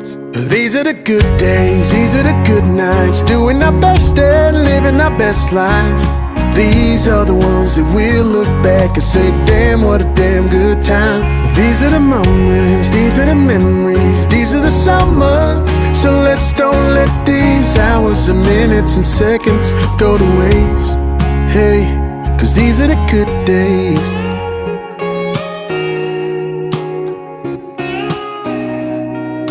These are the good days, these are the good nights, doing our best and living our best life. These are the ones that we'll look back and say, damn, what a damn good time. These are the moments, these are the memories, these are the summers. So let's don't let these hours and minutes and seconds go to waste. Hey, 'cause these are the good days.